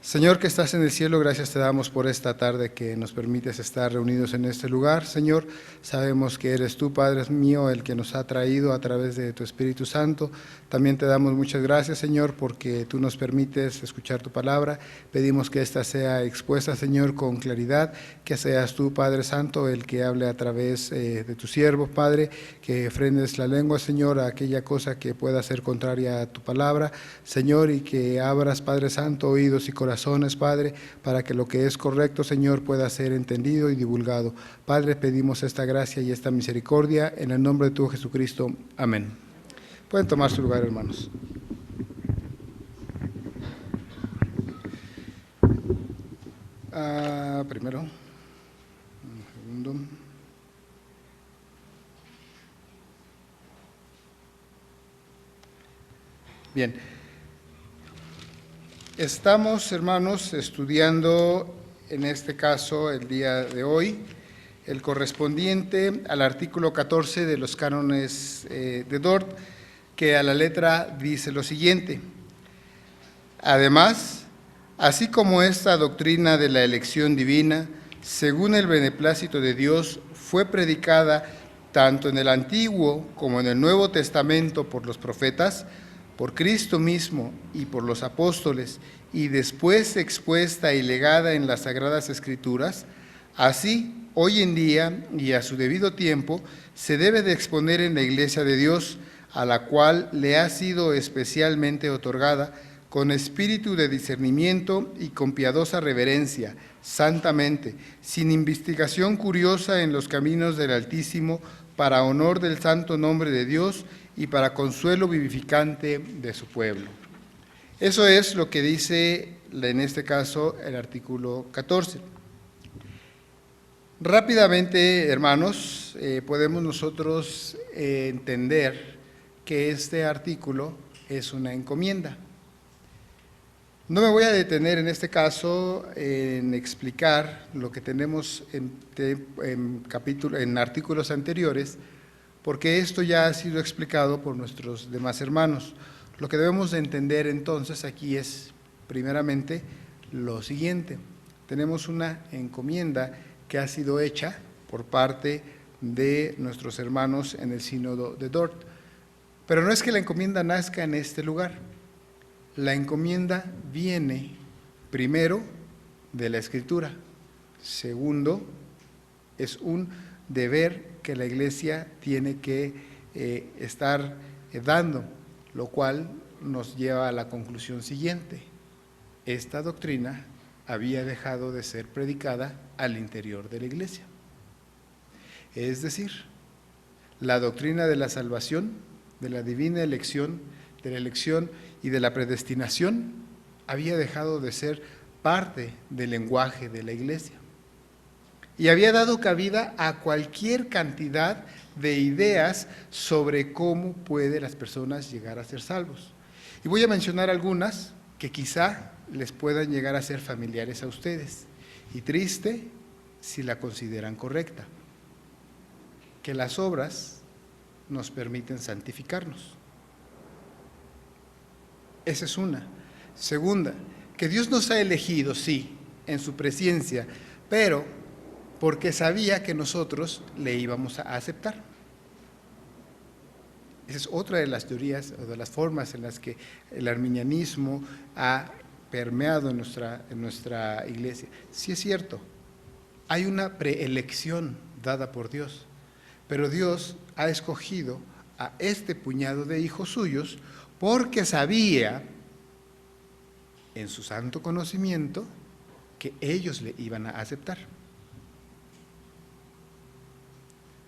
Señor que estás en el cielo, gracias te damos por esta tarde que nos permites estar reunidos en este lugar. Señor, sabemos que eres tú, Padre mío, el que nos ha traído a través de tu Espíritu Santo. También te damos muchas gracias, Señor, porque tú nos permites escuchar tu palabra. Pedimos que ésta sea expuesta, Señor, con claridad, que seas tú, Padre Santo, el que hable a través de tu siervo, Padre, que frenes la lengua, Señor, a aquella cosa que pueda ser contraria a tu palabra, Señor, y que abras, Padre Santo, oídos y corazones, Padre, para que lo que es correcto, Señor, pueda ser entendido y divulgado. Padre, pedimos esta gracia y esta misericordia en el nombre de tu Jesucristo. Amén. Pueden tomar su lugar, hermanos. Primero, un segundo. Bien. Estamos, hermanos, estudiando, en este caso, el día de hoy, el correspondiente al artículo 14 de los cánones de Dort, que a la letra dice lo siguiente: además, así como esta doctrina de la elección divina, según el beneplácito de Dios, fue predicada tanto en el Antiguo como en el Nuevo Testamento por los profetas, por Cristo mismo y por los apóstoles, y después expuesta y legada en las Sagradas Escrituras, así, hoy en día y a su debido tiempo, se debe de exponer en la Iglesia de Dios, a la cual le ha sido especialmente otorgada, con espíritu de discernimiento y con piadosa reverencia, santamente, sin investigación curiosa en los caminos del Altísimo, para honor del santo nombre de Dios y para consuelo vivificante de su pueblo. Eso es lo que dice, en este caso, el artículo 14. Rápidamente, hermanos, podemos nosotros entender que este artículo es una encomienda. No me voy a detener en este caso en explicar lo que tenemos en artículos anteriores, porque esto ya ha sido explicado por nuestros demás hermanos. Lo que debemos de entender entonces aquí es, primeramente, lo siguiente. Tenemos una encomienda que ha sido hecha por parte de nuestros hermanos en el sínodo de Dort. Pero no es que la encomienda nazca en este lugar. La encomienda viene, primero, de la Escritura. Segundo, es un deber que la Iglesia tiene que estar dando, lo cual nos lleva a la conclusión siguiente: esta doctrina había dejado de ser predicada al interior de la Iglesia. Es decir, la doctrina de la salvación, de la divina elección, de la elección y de la predestinación, había dejado de ser parte del lenguaje de la Iglesia. Y había dado cabida a cualquier cantidad de ideas sobre cómo pueden las personas llegar a ser salvos. Y voy a mencionar algunas que quizá les puedan llegar a ser familiares a ustedes. Y triste si la consideran correcta. Que las obras nos permiten santificarnos. Esa es una. Segunda, que Dios nos ha elegido, sí, en su presencia, pero porque sabía que nosotros le íbamos a aceptar. Esa es otra de las teorías o de las formas en las que el arminianismo ha permeado en nuestra iglesia. Sí es cierto, hay una preelección dada por Dios, pero Dios ha escogido a este puñado de hijos suyos porque sabía, en su santo conocimiento, que ellos le iban a aceptar.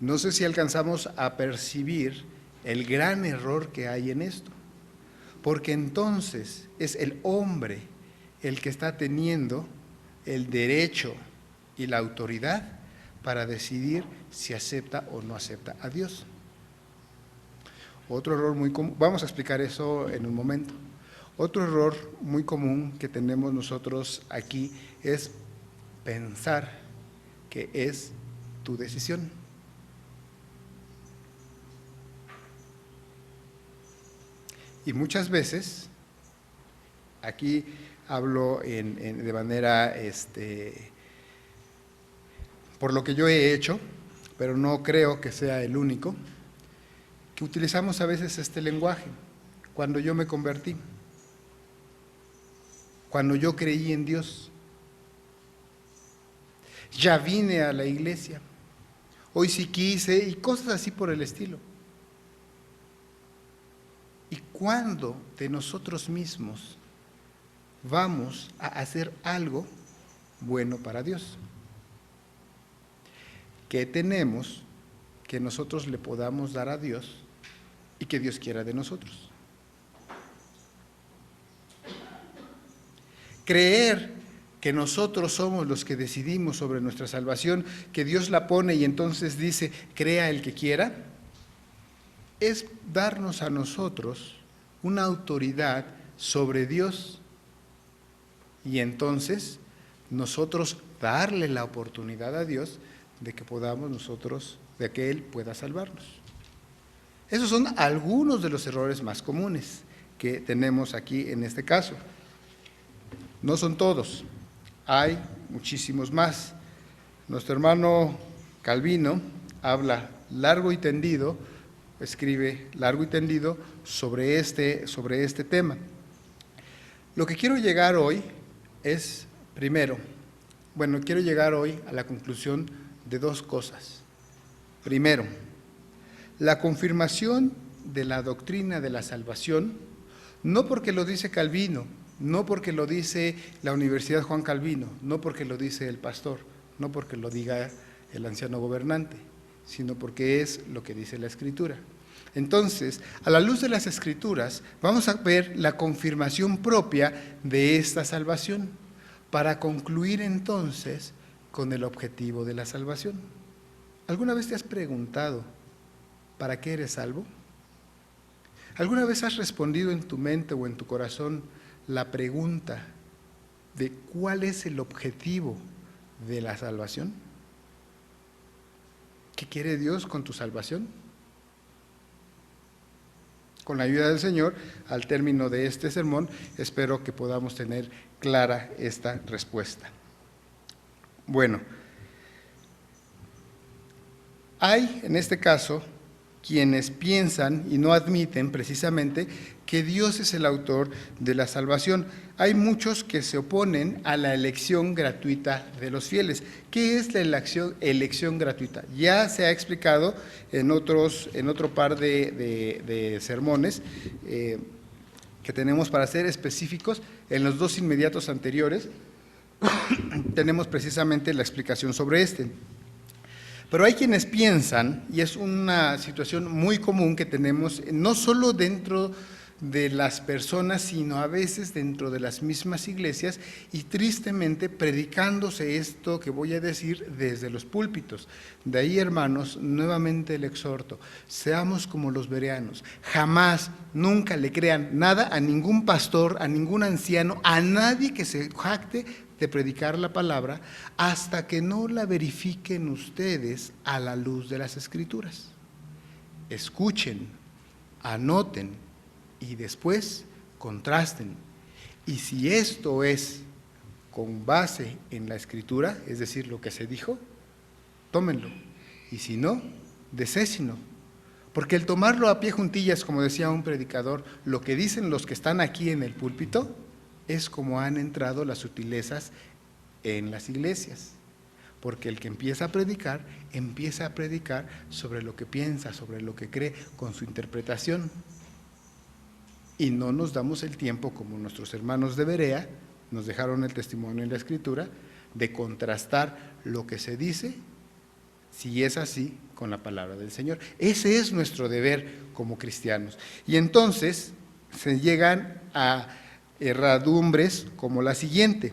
No sé si alcanzamos a percibir el gran error que hay en esto, porque entonces es el hombre el que está teniendo el derecho y la autoridad para decidir si acepta o no acepta a Dios. Otro error muy común, vamos a explicar eso en un momento. Otro error muy común que tenemos nosotros aquí es pensar que es tu decisión. Y muchas veces, aquí hablo de manera, por lo que yo he hecho, pero no creo que sea el único, que utilizamos a veces este lenguaje. Cuando yo me convertí, cuando yo creí en Dios, ya vine a la iglesia, hoy sí quise, y cosas así por el estilo. ¿Y cuándo de nosotros mismos vamos a hacer algo bueno para Dios? ¿Qué tenemos que nosotros le podamos dar a Dios y que Dios quiera de nosotros? Creer que nosotros somos los que decidimos sobre nuestra salvación, que Dios la pone y entonces dice, crea el que quiera, es darnos a nosotros una autoridad sobre Dios y entonces nosotros darle la oportunidad a Dios de que podamos nosotros, de que Él pueda salvarnos. Esos son algunos de los errores más comunes que tenemos aquí en este caso. No son todos, hay muchísimos más. Nuestro hermano Calvino habla largo y tendido, escribe largo y tendido sobre este tema. Lo que quiero llegar hoy es, quiero llegar hoy a la conclusión de dos cosas. Primero, la confirmación de la doctrina de la salvación, no porque lo dice Calvino, no porque lo dice la Universidad Juan Calvino, no porque lo dice el pastor, no porque lo diga el anciano gobernante, sino porque es lo que dice la Escritura. Entonces, a la luz de las Escrituras, vamos a ver la confirmación propia de esta salvación, para concluir entonces con el objetivo de la salvación. ¿Alguna vez te has preguntado, ¿para qué eres salvo? ¿Alguna vez has respondido en tu mente o en tu corazón la pregunta de cuál es el objetivo de la salvación? ¿Qué quiere Dios con tu salvación? Con la ayuda del Señor, al término de este sermón, espero que podamos tener clara esta respuesta. Bueno, hay en este caso quienes piensan y no admiten precisamente que Dios es el autor de la salvación. Hay muchos que se oponen a la elección gratuita de los fieles. ¿Qué es la elección gratuita? Ya se ha explicado en otro par de sermones que tenemos para ser específicos. En los dos inmediatos anteriores tenemos precisamente la explicación sobre este. Pero hay quienes piensan, y es una situación muy común que tenemos, no solo dentro de las personas, sino a veces dentro de las mismas iglesias, y tristemente predicándose esto que voy a decir desde los púlpitos. De ahí, hermanos, nuevamente el exhorto, seamos como los bereanos, jamás, nunca le crean nada a ningún pastor, a ningún anciano, a nadie que se jacte de predicar la palabra, hasta que no la verifiquen ustedes a la luz de las Escrituras. Escuchen, anoten y después contrasten. Y si esto es con base en la Escritura, es decir, lo que se dijo, tómenlo. Y si no, desésenlo. Porque el tomarlo a pie juntillas, como decía un predicador, lo que dicen los que están aquí en el púlpito, es como han entrado las sutilezas en las iglesias, porque el que empieza a predicar sobre lo que piensa, sobre lo que cree, con su interpretación, y no nos damos el tiempo, como nuestros hermanos de Berea nos dejaron el testimonio en la Escritura, de contrastar lo que se dice, si es así, con la palabra del Señor. Ese es nuestro deber como cristianos. Y entonces se llegan a erradumbres como la siguiente.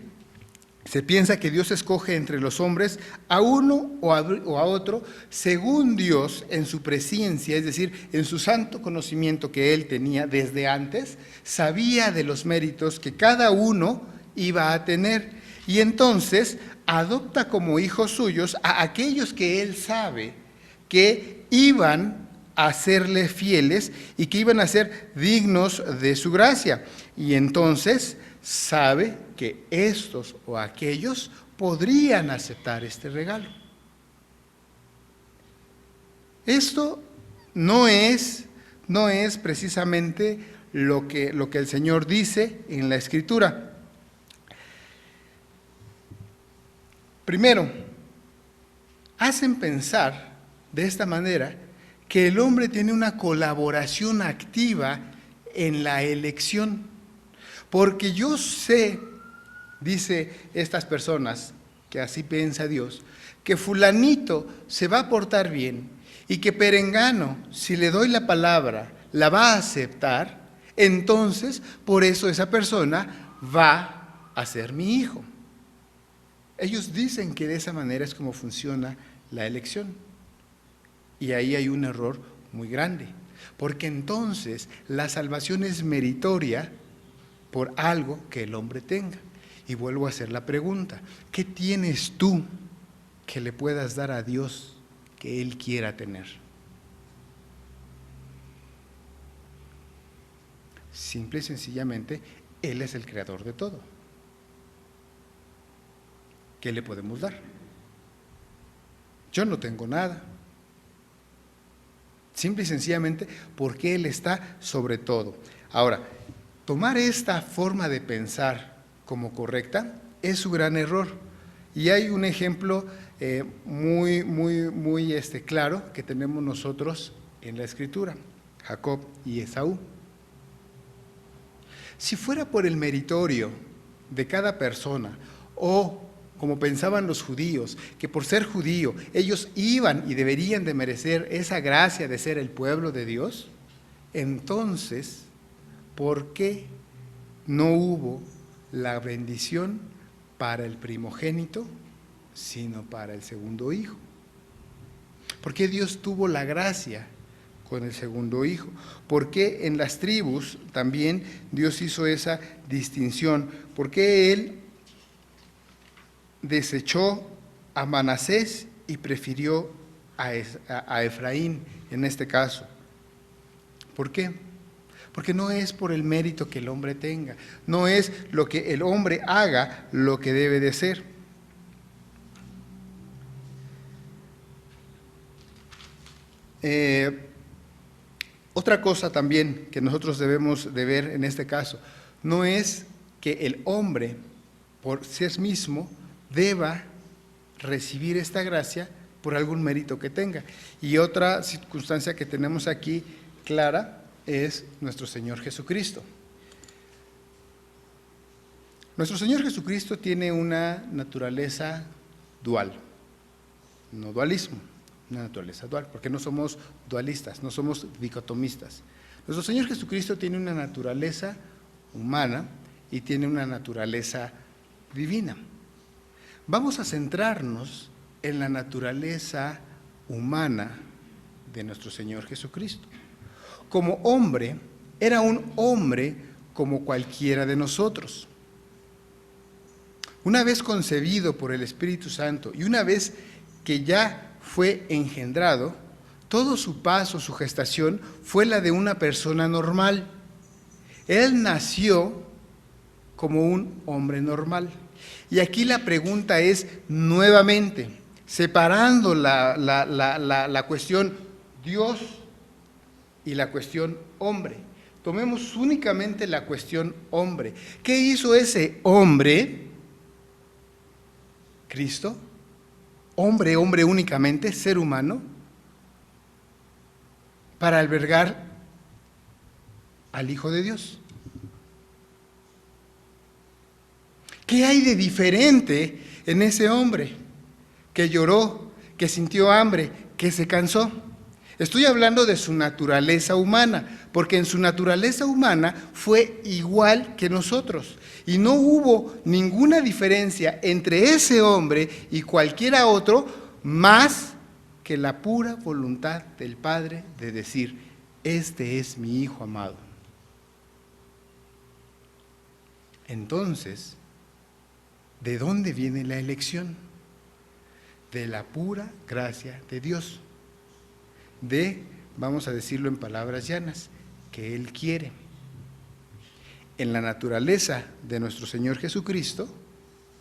Se piensa que Dios escoge entre los hombres a uno o a otro según Dios en su presciencia, es decir, en su santo conocimiento que Él tenía desde antes, sabía de los méritos que cada uno iba a tener y entonces adopta como hijos suyos a aquellos que Él sabe que iban a serle fieles y que iban a ser dignos de su gracia. Y entonces sabe que estos o aquellos podrían aceptar este regalo. Esto no es precisamente lo que el Señor dice en la Escritura. Primero, hacen pensar de esta manera que el hombre tiene una colaboración activa en la elección. Porque yo sé, dice estas personas, que así piensa Dios, que fulanito se va a portar bien y que perengano, si le doy la palabra, la va a aceptar, entonces por eso esa persona va a ser mi hijo. Ellos dicen que de esa manera es como funciona la elección. Y ahí hay un error muy grande, porque entonces la salvación es meritoria por algo que el hombre tenga. Y vuelvo a hacer la pregunta, ¿qué tienes tú que le puedas dar a Dios que Él quiera tener? Simple y sencillamente, Él es el creador de todo. ¿Qué le podemos dar? Yo no tengo nada. Simple y sencillamente porque Él está sobre todo. Ahora, tomar esta forma de pensar como correcta es su gran error. Y hay un ejemplo muy claro que tenemos nosotros en la Escritura, Jacob y Esaú. Si fuera por el meritorio de cada persona, o como pensaban los judíos, que por ser judío ellos iban y deberían de merecer esa gracia de ser el pueblo de Dios, entonces, ¿por qué no hubo la bendición para el primogénito, sino para el segundo hijo? ¿Por qué Dios tuvo la gracia con el segundo hijo? ¿Por qué en las tribus también Dios hizo esa distinción? ¿Por qué Él desechó a Manasés y prefirió a Efraín en este caso? ¿Por qué? Porque no es por el mérito que el hombre tenga, no es lo que el hombre haga lo que debe de ser. Otra cosa también que nosotros debemos de ver en este caso, no es que el hombre por sí mismo deba recibir esta gracia por algún mérito que tenga. Y otra circunstancia que tenemos aquí clara es nuestro Señor Jesucristo. Nuestro Señor Jesucristo tiene una naturaleza dual, no dualismo, una naturaleza dual, porque no somos dualistas, no somos dicotomistas. Nuestro Señor Jesucristo tiene una naturaleza humana y tiene una naturaleza divina. Vamos a centrarnos en la naturaleza humana de nuestro Señor Jesucristo. Como hombre, era un hombre como cualquiera de nosotros. Una vez concebido por el Espíritu Santo y una vez que ya fue engendrado, todo su paso, su gestación, fue la de una persona normal. Él nació como un hombre normal. Y aquí la pregunta es, nuevamente, separando la cuestión Dios y la cuestión hombre. Tomemos únicamente la cuestión hombre. ¿Qué hizo ese hombre? Cristo, hombre únicamente, ser humano, para albergar al Hijo de Dios. ¿Qué hay de diferente en ese hombre que lloró, que sintió hambre, que se cansó? Estoy hablando de su naturaleza humana, porque en su naturaleza humana fue igual que nosotros. Y no hubo ninguna diferencia entre ese hombre y cualquiera otro, más que la pura voluntad del Padre de decir, este es mi Hijo amado. Entonces, ¿de dónde viene la elección? De la pura gracia de Dios. Vamos a decirlo en palabras llanas, que Él quiere. en la naturaleza de nuestro Señor Jesucristo,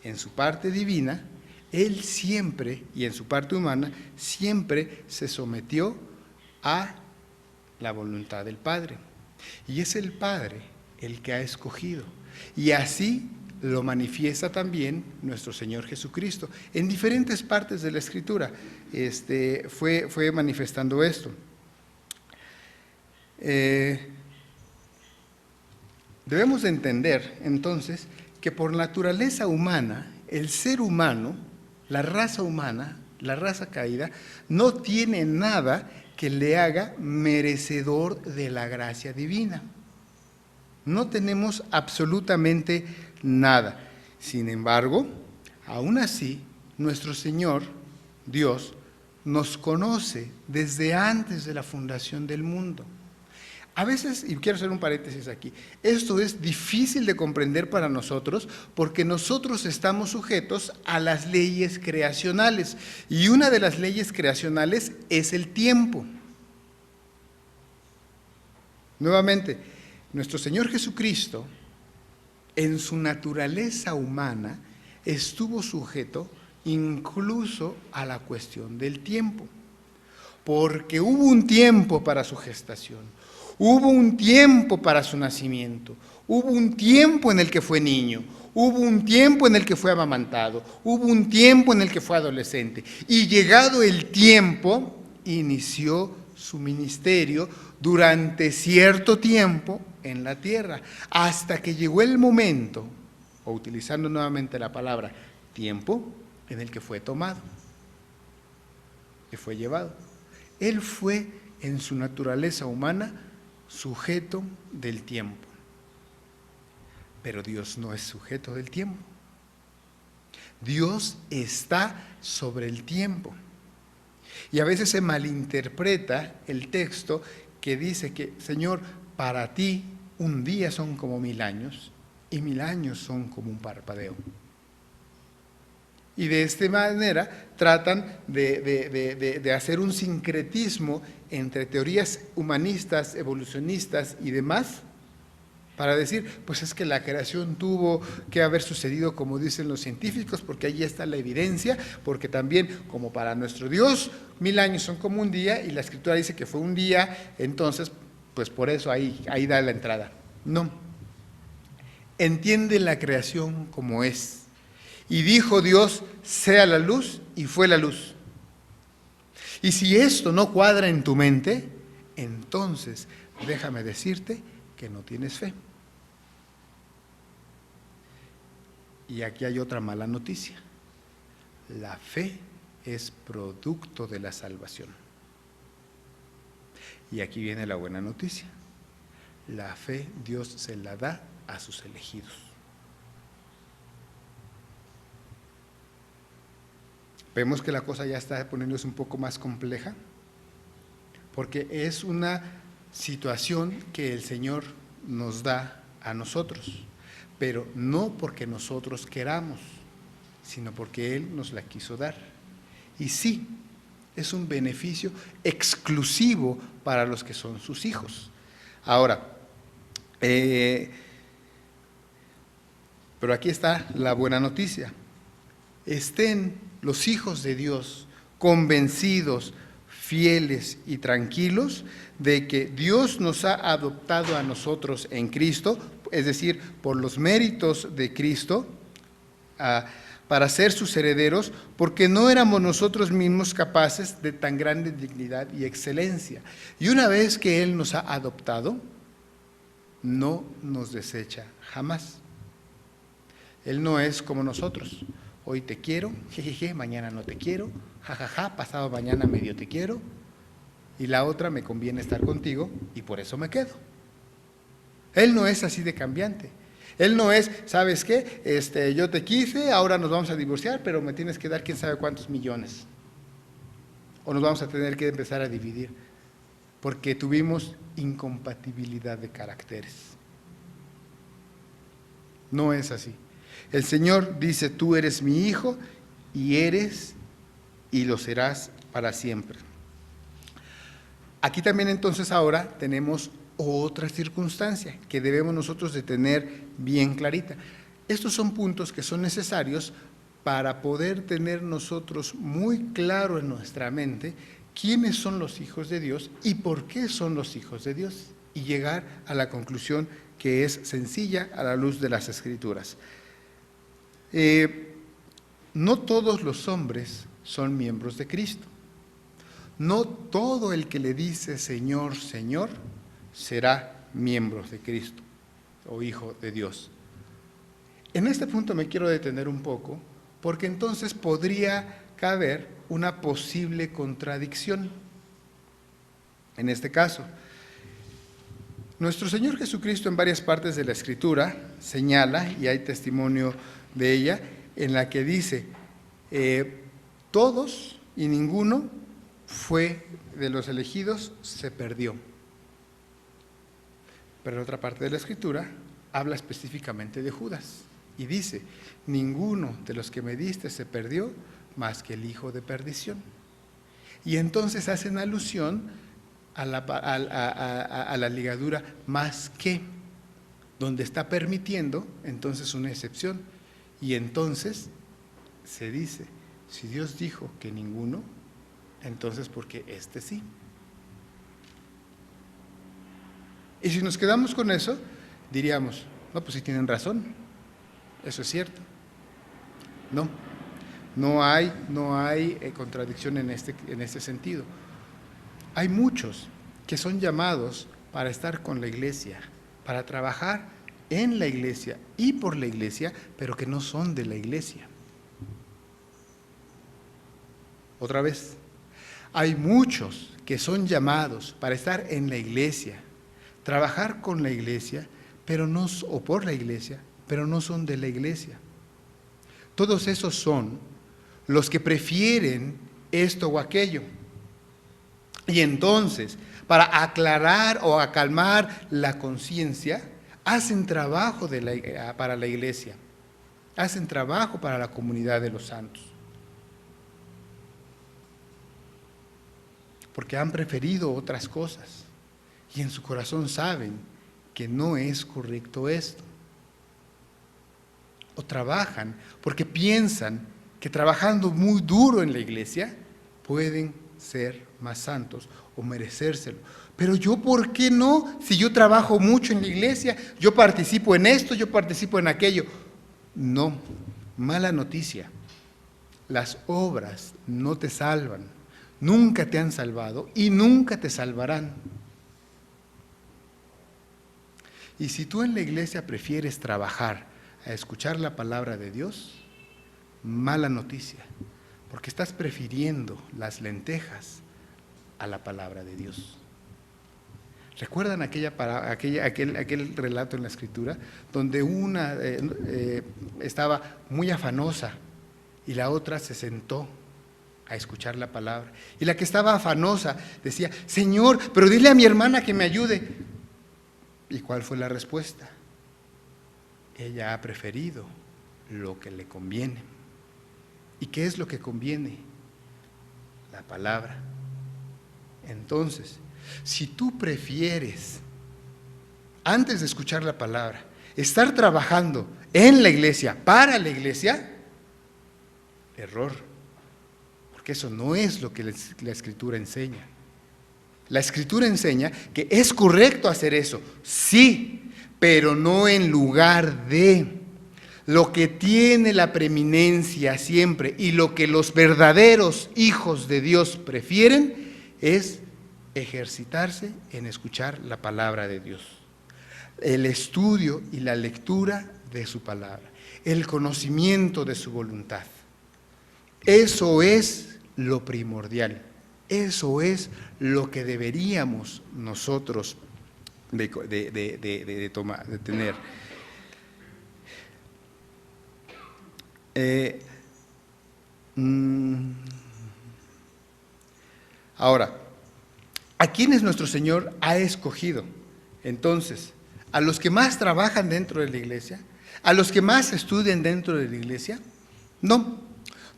en su parte divina, Él siempre, y en su parte humana, siempre se sometió a la voluntad del Padre. Y es el Padre el que ha escogido. Y así lo manifiesta también nuestro Señor Jesucristo. En diferentes partes de la Escritura fue manifestando esto. Debemos de entender, entonces, que por naturaleza humana, el ser humano, la raza caída, no tiene nada que le haga merecedor de la gracia divina. No tenemos absolutamente nada. Sin embargo, aún así, nuestro Señor, Dios, nos conoce desde antes de la fundación del mundo. A veces, y quiero hacer un paréntesis aquí, esto es difícil de comprender para nosotros porque nosotros estamos sujetos a las leyes creacionales y una de las leyes creacionales es el tiempo. Nuevamente, nuestro Señor Jesucristo, en su naturaleza humana, estuvo sujeto incluso a la cuestión del tiempo, porque hubo un tiempo para su gestación. Hubo un tiempo para su nacimiento, hubo un tiempo en el que fue niño, hubo un tiempo en el que fue amamantado, hubo un tiempo en el que fue adolescente. Y llegado el tiempo, inició su ministerio durante cierto tiempo en la tierra, hasta que llegó el momento, o utilizando nuevamente la palabra tiempo, en el que fue tomado, que fue llevado. Él fue en su naturaleza humana sujeto del tiempo. Pero Dios no es sujeto del tiempo. Dios está sobre el tiempo. Y a veces se malinterpreta el texto que dice que, Señor, para ti un día son como 1000 años y 1000 años son como un parpadeo. Y de esta manera tratan de hacer un sincretismo entre teorías humanistas, evolucionistas y demás, para decir, pues es que la creación tuvo que haber sucedido como dicen los científicos, porque ahí está la evidencia, porque también, como para nuestro Dios, 1000 años son como un día, y la Escritura dice que fue un día, entonces, pues por eso ahí da la entrada. No. Entiende la creación como es. Y dijo Dios, sea la luz, y fue la luz. Y si esto no cuadra en tu mente, entonces déjame decirte que no tienes fe. Y aquí hay otra mala noticia. La fe es producto de la salvación. Y aquí viene la buena noticia. La fe Dios se la da a sus elegidos. Vemos que la cosa ya está poniéndose un poco más compleja, porque es una situación que el Señor nos da a nosotros, pero no porque nosotros queramos, sino porque Él nos la quiso dar. Y sí, es un beneficio exclusivo para los que son sus hijos. Ahora, pero aquí está la buena noticia. Estén los hijos de Dios convencidos, fieles y tranquilos de que Dios nos ha adoptado a nosotros en Cristo, es decir, por los méritos de Cristo, para ser sus herederos, porque no éramos nosotros mismos capaces de tan grande dignidad y excelencia. Y una vez que Él nos ha adoptado, no nos desecha jamás. Él no es como nosotros. Hoy te quiero, jejeje, mañana no te quiero, jajaja, pasado mañana medio te quiero, y la otra me conviene estar contigo y por eso me quedo. Él no es así de cambiante. Él no es, ¿sabes qué? Yo te quise, ahora nos vamos a divorciar, pero me tienes que dar quién sabe cuántos millones. O nos vamos a tener que empezar a dividir, porque tuvimos incompatibilidad de caracteres. No es así. El Señor dice, tú eres mi hijo y eres y lo serás para siempre. Aquí también entonces ahora tenemos otra circunstancia que debemos nosotros de tener bien clarita. Estos son puntos que son necesarios para poder tener nosotros muy claro en nuestra mente quiénes son los hijos de Dios y por qué son los hijos de Dios, y llegar a la conclusión que es sencilla a la luz de las Escrituras. No todos los hombres son miembros de Cristo. No todo el que le dice Señor, Señor, será miembro de Cristo o hijo de Dios. En este punto me quiero detener un poco, porque entonces podría caber una posible contradicción. En este caso, nuestro Señor Jesucristo en varias partes de la Escritura señala, y hay testimonio de ella, en la que dice, todos y ninguno fue de los elegidos, se perdió. Pero en otra parte de la Escritura habla específicamente de Judas y dice, ninguno de los que me diste se perdió más que el hijo de perdición. Y entonces hacen alusión a la ligadura más que, donde está permitiendo entonces una excepción. Y entonces se dice, si Dios dijo que ninguno, entonces porque este sí. Y si nos quedamos con eso, diríamos, no, pues sí tienen razón, eso es cierto. No hay contradicción en este sentido. Hay muchos que son llamados para estar con la iglesia, para trabajar en la iglesia y por la iglesia, pero que no son de la iglesia. Otra vez, hay muchos que son llamados para estar en la iglesia, trabajar con la iglesia, o por la iglesia, pero no son de la iglesia. Todos esos son los que prefieren esto o aquello. Y entonces, para aclarar o acalmar la conciencia, hacen trabajo para la iglesia, hacen trabajo para la comunidad de los santos. Porque han preferido otras cosas y en su corazón saben que no es correcto esto. O trabajan porque piensan que trabajando muy duro en la iglesia pueden ser más santos o merecérselo. Pero yo, ¿por qué no? Si yo trabajo mucho en la iglesia, yo participo en esto, yo participo en aquello. No, mala noticia. Las obras no te salvan, nunca te han salvado y nunca te salvarán. Y si tú en la iglesia prefieres trabajar a escuchar la palabra de Dios, mala noticia, porque estás prefiriendo las lentejas a la palabra de Dios. ¿Recuerdan aquel relato en la Escritura donde una estaba muy afanosa y la otra se sentó a escuchar la palabra? Y la que estaba afanosa decía, Señor, pero dile a mi hermana que me ayude. ¿Y cuál fue la respuesta? Ella ha preferido lo que le conviene. ¿Y qué es lo que conviene? La palabra. Entonces, si tú prefieres, antes de escuchar la palabra, estar trabajando en la iglesia, para la iglesia, error. Porque eso no es lo que la Escritura enseña. La Escritura enseña que es correcto hacer eso, sí, pero no en lugar de. Lo que tiene la preeminencia siempre y lo que los verdaderos hijos de Dios prefieren es ejercitarse en escuchar la palabra de Dios, el estudio y la lectura de su palabra, el conocimiento de su voluntad. Eso es lo primordial, eso es lo que deberíamos nosotros de tener. Ahora, ¿a quiénes nuestro Señor ha escogido? Entonces, ¿a los que más trabajan dentro de la iglesia? ¿A los que más estudian dentro de la iglesia? No,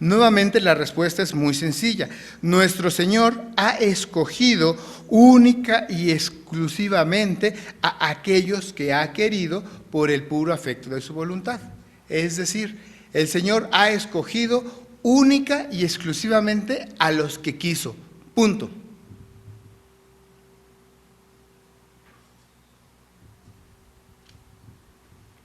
Nuevamente la respuesta es muy sencilla. Nuestro Señor ha escogido única y exclusivamente a aquellos que ha querido por el puro afecto de su voluntad. Es decir, el Señor ha escogido única y exclusivamente a los que quiso. Punto.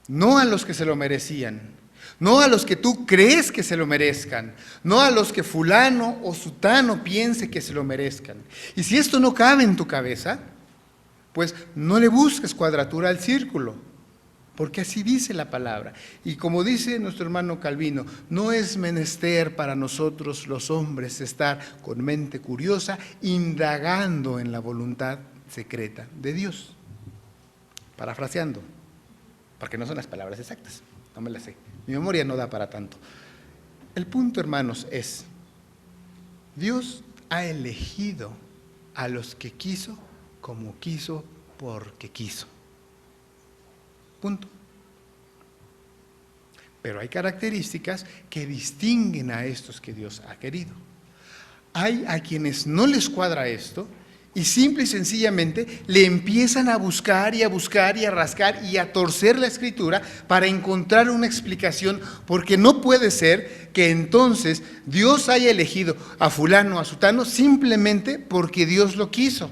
No a los que se lo merecían, no a los que tú crees que se lo merezcan, no a los que fulano o sutano piense que se lo merezcan. Y si esto no cabe en tu cabeza, pues no le busques cuadratura al círculo, porque así dice la palabra. Y como dice nuestro hermano Calvino, no es menester para nosotros los hombres estar con mente curiosa, indagando en la voluntad secreta de Dios. Parafraseando, porque no son las palabras exactas, no me las sé. Mi memoria no da para tanto. El punto, hermanos, es, Dios ha elegido a los que quiso como quiso porque quiso. Punto. Pero hay características que distinguen a estos que Dios ha querido. Hay a quienes no les cuadra esto y simple y sencillamente le empiezan a buscar y a buscar y a rascar y a torcer la Escritura para encontrar una explicación, porque no puede ser que entonces Dios haya elegido a fulano, a sutano, simplemente porque Dios lo quiso.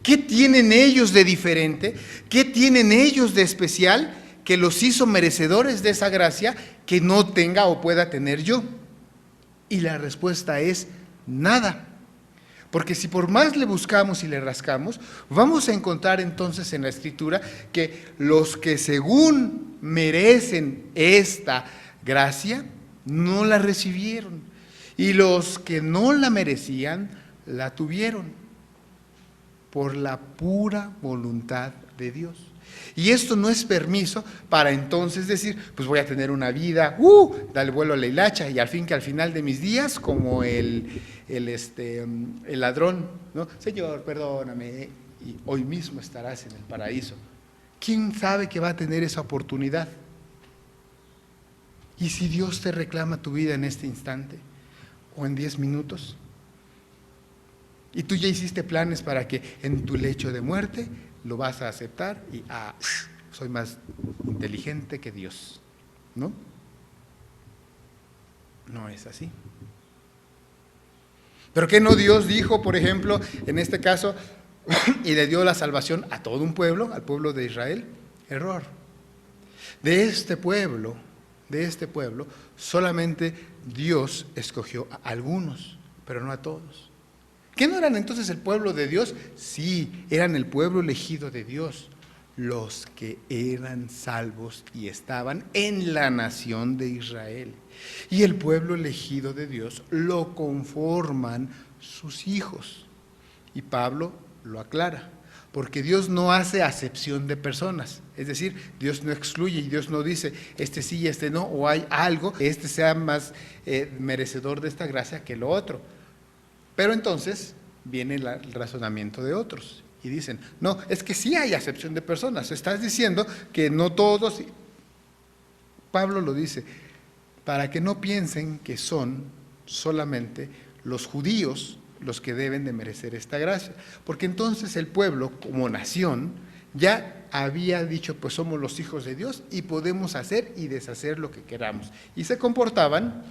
¿Qué tienen ellos de diferente? ¿Qué tienen ellos de especial que los hizo merecedores de esa gracia que no tenga o pueda tener yo? Y la respuesta es nada. Porque si por más le buscamos y le rascamos, vamos a encontrar entonces en la Escritura que los que según merecen esta gracia, no la recibieron. Y los que no la merecían, la tuvieron por la pura voluntad de Dios. Y esto no es permiso para entonces decir, pues voy a tener una vida, dale vuelo a la hilacha, y al final de mis días, como el ladrón, ¿no? Señor, perdóname, y hoy mismo estarás en el paraíso. ¿Quién sabe que va a tener esa oportunidad? ¿Y si Dios te reclama tu vida en este instante, o en 10 minutos? Y tú ya hiciste planes para que en tu lecho de muerte lo vas a aceptar y soy más inteligente que Dios, ¿no? No es así. ¿Pero qué no Dios dijo, por ejemplo, en este caso, y le dio la salvación a todo un pueblo, al pueblo de Israel? Error. De este pueblo, solamente Dios escogió a algunos, pero no a todos. ¿Qué no eran entonces el pueblo de Dios? Sí, eran el pueblo elegido de Dios, los que eran salvos y estaban en la nación de Israel. Y el pueblo elegido de Dios lo conforman sus hijos. Y Pablo lo aclara, porque Dios no hace acepción de personas. Es decir, Dios no excluye y Dios no dice, este sí y este no, o hay algo, este sea más merecedor de esta gracia que lo otro. Pero entonces viene el razonamiento de otros y dicen, no, es que sí hay acepción de personas, estás diciendo que no todos. Pablo lo dice, para que no piensen que son solamente los judíos los que deben de merecer esta gracia, porque entonces el pueblo como nación ya había dicho, pues somos los hijos de Dios y podemos hacer y deshacer lo que queramos, y se comportaban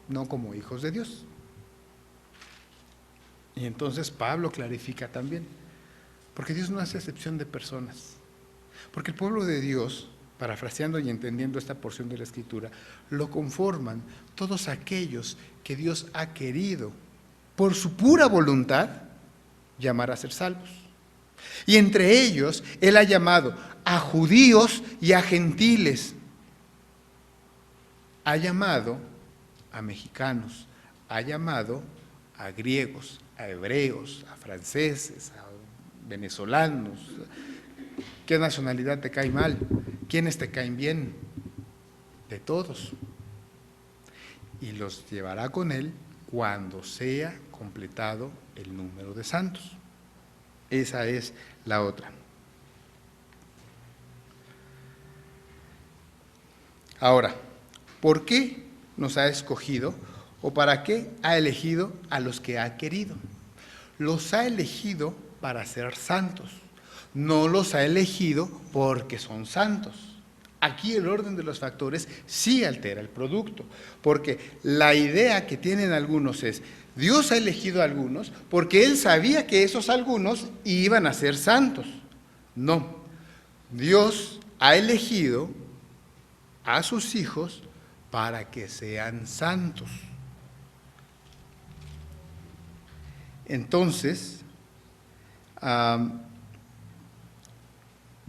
no como hijos de Dios. Y entonces Pablo clarifica también, porque Dios no hace excepción de personas, porque el pueblo de Dios, parafraseando y entendiendo esta porción de la Escritura, lo conforman todos aquellos que Dios ha querido, por su pura voluntad, llamar a ser salvos. Y entre ellos, Él ha llamado a judíos y a gentiles, ha llamado a mexicanos, ha llamado a griegos, a hebreos, a franceses, a venezolanos. ¿Qué nacionalidad te cae mal? ¿Quiénes te caen bien? De todos. Y los llevará con Él cuando sea completado el número de santos. Esa es la otra. Ahora, ¿Por qué nos ha escogido o para qué ha elegido a los que ha querido? Los ha elegido para ser santos, no los ha elegido porque son santos. Aquí el orden de los factores sí altera el producto, porque la idea que tienen algunos es, Dios ha elegido a algunos porque Él sabía que esos algunos iban a ser santos. No, Dios ha elegido a sus hijos para que sean santos. Entonces,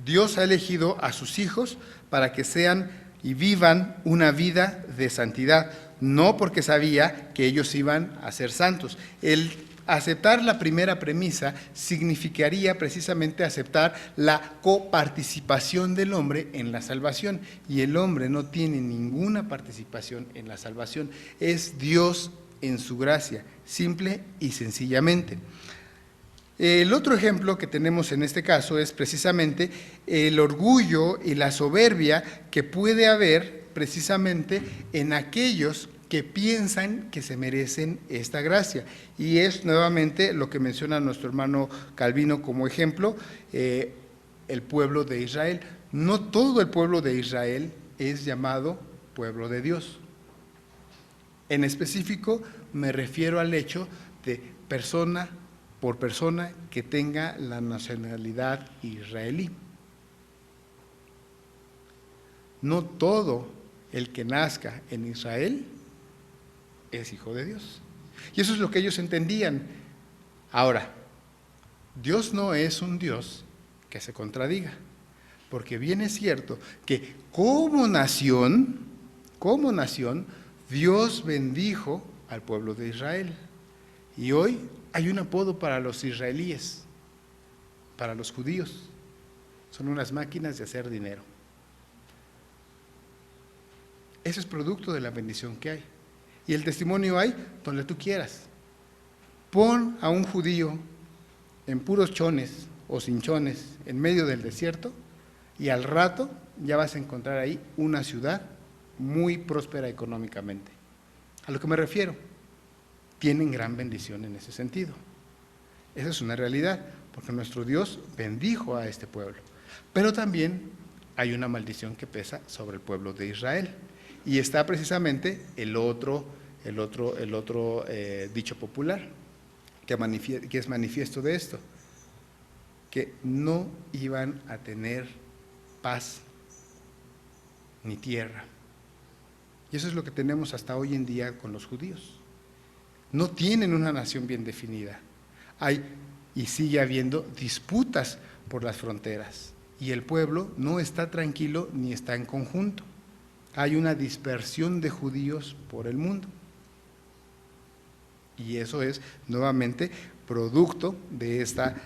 Dios ha elegido a sus hijos para que sean y vivan una vida de santidad, no porque sabía que ellos iban a ser santos. El aceptar la primera premisa significaría precisamente aceptar la coparticipación del hombre en la salvación, y el hombre no tiene ninguna participación en la salvación, es Dios en su gracia, simple y sencillamente. El otro ejemplo que tenemos en este caso es precisamente el orgullo y la soberbia que puede haber precisamente en aquellos que piensan que se merecen esta gracia. Y es nuevamente lo que menciona nuestro hermano Calvino como ejemplo, el pueblo de Israel. No todo el pueblo de Israel es llamado pueblo de Dios. En específico me refiero al hecho de persona por persona que tenga la nacionalidad israelí. No todo el que nazca en Israel es hijo de Dios. Y eso es lo que ellos entendían. Ahora, Dios no es un Dios que se contradiga, porque bien es cierto que como nación, Dios bendijo al pueblo de Israel. Y hoy hay un apodo para los israelíes, para los judíos. Son unas máquinas de hacer dinero. Eso es producto de la bendición que hay. Y el testimonio hay donde tú quieras. Pon a un judío en puros chones o sin chones en medio del desierto y al rato ya vas a encontrar ahí una ciudad muy próspera económicamente. A lo que me refiero, tienen gran bendición en ese sentido. Esa es una realidad, porque nuestro Dios bendijo a este pueblo. Pero también hay una maldición que pesa sobre el pueblo de Israel. Y está precisamente el otro dicho popular, que es manifiesto de esto, que no iban a tener paz ni tierra. Y eso es lo que tenemos hasta hoy en día con los judíos. No tienen una nación bien definida. Hay y sigue habiendo disputas por las fronteras. Y el pueblo no está tranquilo ni está en conjunto. Hay una dispersión de judíos por el mundo. Y eso es nuevamente producto de esta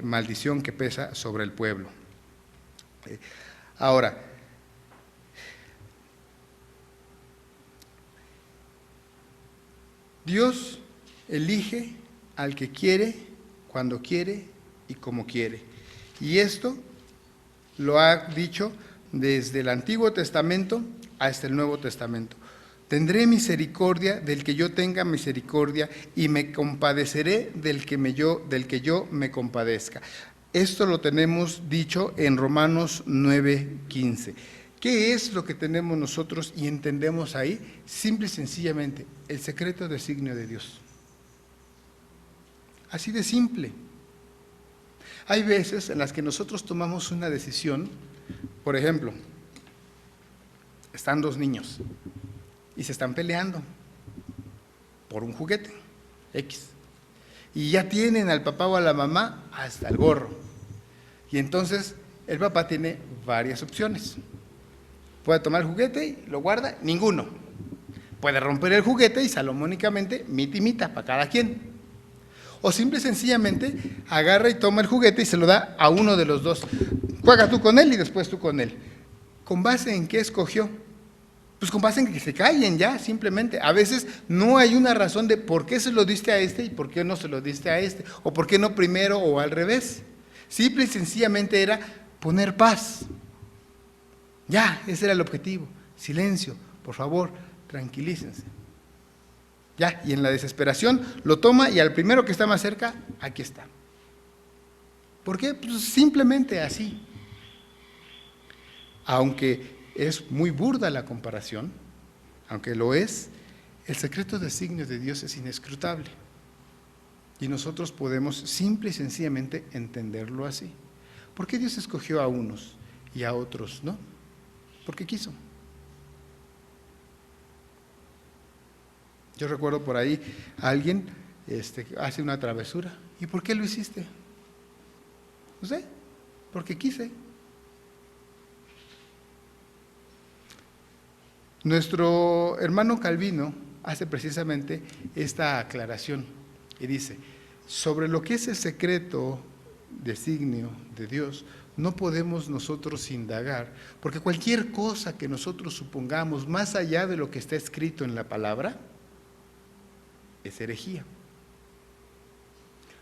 maldición que pesa sobre el pueblo. Ahora, Dios elige al que quiere, cuando quiere y como quiere. Y esto lo ha dicho desde el Antiguo Testamento hasta el Nuevo Testamento. Tendré misericordia del que yo tenga misericordia y me compadeceré del que yo me compadezca. Esto lo tenemos dicho en Romanos 9:15. ¿Qué es lo que tenemos nosotros y entendemos ahí? Simple y sencillamente, el secreto designio de Dios. Así de simple. Hay veces en las que nosotros tomamos una decisión, por ejemplo, están dos niños y se están peleando por un juguete X. Y ya tienen al papá o a la mamá hasta el gorro. Y entonces el papá tiene varias opciones. Puede tomar el juguete y lo guarda, ninguno. Puede romper el juguete y salomónicamente mita y mita para cada quien. O simple y sencillamente agarra y toma el juguete y se lo da a uno de los dos. Juega tú con él y después tú con él. ¿Con base en qué escogió? Pues con base en que se callen ya, simplemente. A veces no hay una razón de por qué se lo diste a este y por qué no se lo diste a este, o por qué no primero o al revés. Simple y sencillamente era poner paz. Ya, ese era el objetivo. silencio, por favor, tranquilícense. Ya, y en la desesperación lo toma y al primero que está más cerca, aquí está. ¿Por qué? Pues simplemente así. Aunque es muy burda la comparación, aunque lo es, el secreto designio de Dios es inescrutable. Y nosotros podemos simple y sencillamente entenderlo así. ¿Por qué Dios escogió a unos y a otros no? Porque quiso. Yo recuerdo por ahí a alguien hace una travesura. ¿Y por qué lo hiciste? No sé, porque quise. Nuestro hermano Calvino hace precisamente esta aclaración y dice, sobre lo que es el secreto designio de Dios, no podemos nosotros indagar, porque cualquier cosa que nosotros supongamos más allá de lo que está escrito en la palabra, es herejía.